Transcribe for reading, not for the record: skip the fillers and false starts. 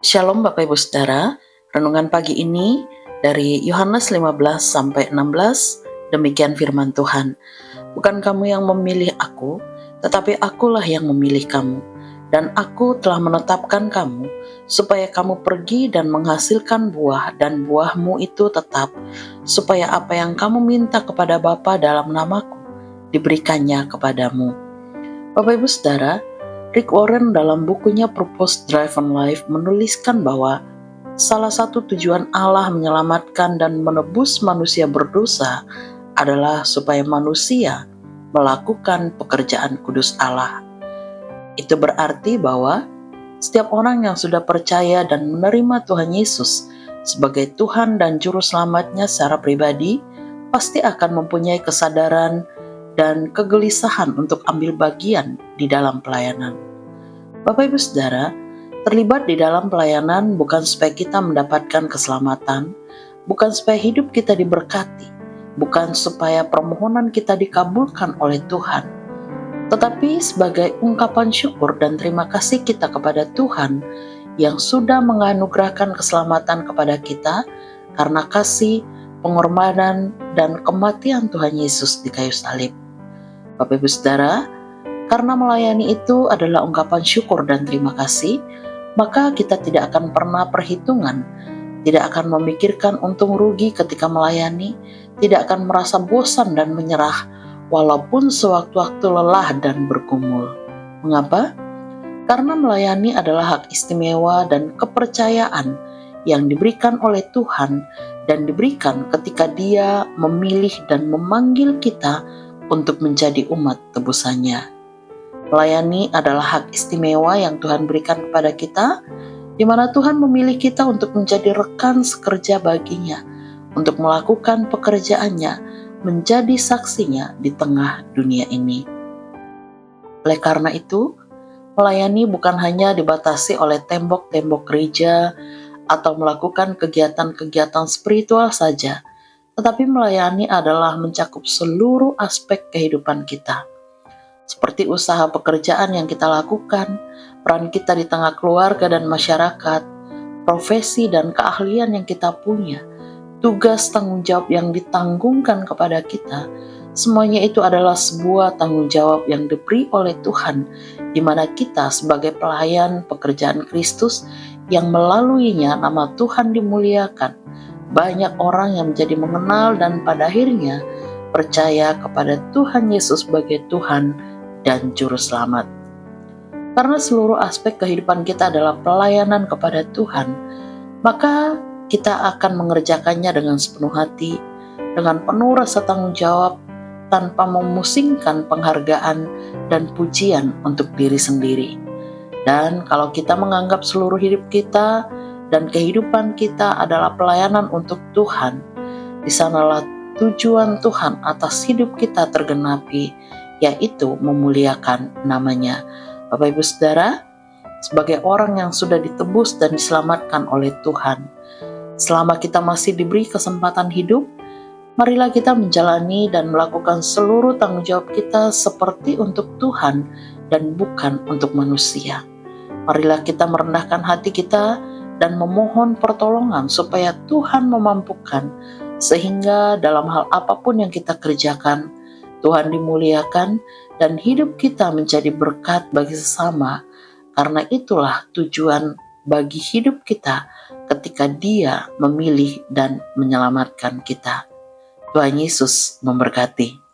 Shalom Bapak Ibu Saudara, renungan pagi ini dari Yohanes 15-16, demikian firman Tuhan. Bukan kamu yang memilih aku, tetapi akulah yang memilih kamu, dan aku telah menetapkan kamu, supaya kamu pergi dan menghasilkan buah, dan buahmu itu tetap, supaya apa yang kamu minta kepada Bapa dalam namaku, diberikannya kepadamu. Bapak Ibu Saudara, Rick Warren dalam bukunya Purpose Driven Life menuliskan bahwa salah satu tujuan Allah menyelamatkan dan menebus manusia berdosa adalah supaya manusia melakukan pekerjaan kudus Allah. Itu berarti bahwa setiap orang yang sudah percaya dan menerima Tuhan Yesus sebagai Tuhan dan Juru Selamatnya secara pribadi, pasti akan mempunyai kesadaran dan kegelisahan untuk ambil bagian di dalam pelayanan. Bapak Ibu Saudara, terlibat di dalam pelayanan bukan supaya kita mendapatkan keselamatan, bukan supaya hidup kita diberkati, bukan supaya permohonan kita dikabulkan oleh Tuhan, tetapi sebagai ungkapan syukur dan terima kasih kita kepada Tuhan yang sudah menganugerahkan keselamatan kepada kita karena kasih, pengorbanan, dan kematian Tuhan Yesus di kayu salib. Bapak Ibu Saudara, karena melayani itu adalah ungkapan syukur dan terima kasih, maka kita tidak akan pernah perhitungan, tidak akan memikirkan untung rugi ketika melayani, tidak akan merasa bosan dan menyerah, walaupun sewaktu-waktu lelah dan bergumul. Mengapa? Karena melayani adalah hak istimewa dan kepercayaan yang diberikan oleh Tuhan dan diberikan ketika Dia memilih dan memanggil kita untuk menjadi umat tebusannya. Melayani adalah hak istimewa yang Tuhan berikan kepada kita, di mana Tuhan memilih kita untuk menjadi rekan sekerja baginya, untuk melakukan pekerjaannya, menjadi saksinya di tengah dunia ini. Oleh karena itu, melayani bukan hanya dibatasi oleh tembok-tembok gereja atau melakukan kegiatan-kegiatan spiritual saja, tetapi melayani adalah mencakup seluruh aspek kehidupan kita. Seperti usaha pekerjaan yang kita lakukan, peran kita di tengah keluarga dan masyarakat, profesi dan keahlian yang kita punya, tugas tanggung jawab yang ditanggungkan kepada kita, semuanya itu adalah sebuah tanggung jawab yang diberi oleh Tuhan, di mana kita sebagai pelayan pekerjaan Kristus yang melaluinya nama Tuhan dimuliakan. Banyak orang yang menjadi mengenal dan pada akhirnya percaya kepada Tuhan Yesus sebagai Tuhan dan Juru Selamat. Karena seluruh aspek kehidupan kita adalah pelayanan kepada Tuhan, maka kita akan mengerjakannya dengan sepenuh hati, dengan penuh rasa tanggung jawab, tanpa memusingkan penghargaan dan pujian untuk diri sendiri. Dan kalau kita menganggap seluruh hidup kita dan kehidupan kita adalah pelayanan untuk Tuhan, di sanalah tujuan Tuhan atas hidup kita tergenapi, yaitu memuliakan namanya. Bapak Ibu Saudara, sebagai orang yang sudah ditebus dan diselamatkan oleh Tuhan, selama kita masih diberi kesempatan hidup, marilah kita menjalani dan melakukan seluruh tanggung jawab kita seperti untuk Tuhan dan bukan untuk manusia. Marilah kita merendahkan hati kita dan memohon pertolongan supaya Tuhan memampukan, sehingga dalam hal apapun yang kita kerjakan, Tuhan dimuliakan dan hidup kita menjadi berkat bagi sesama, karena itulah tujuan bagi hidup kita ketika Dia memilih dan menyelamatkan kita. Tuhan Yesus memberkati.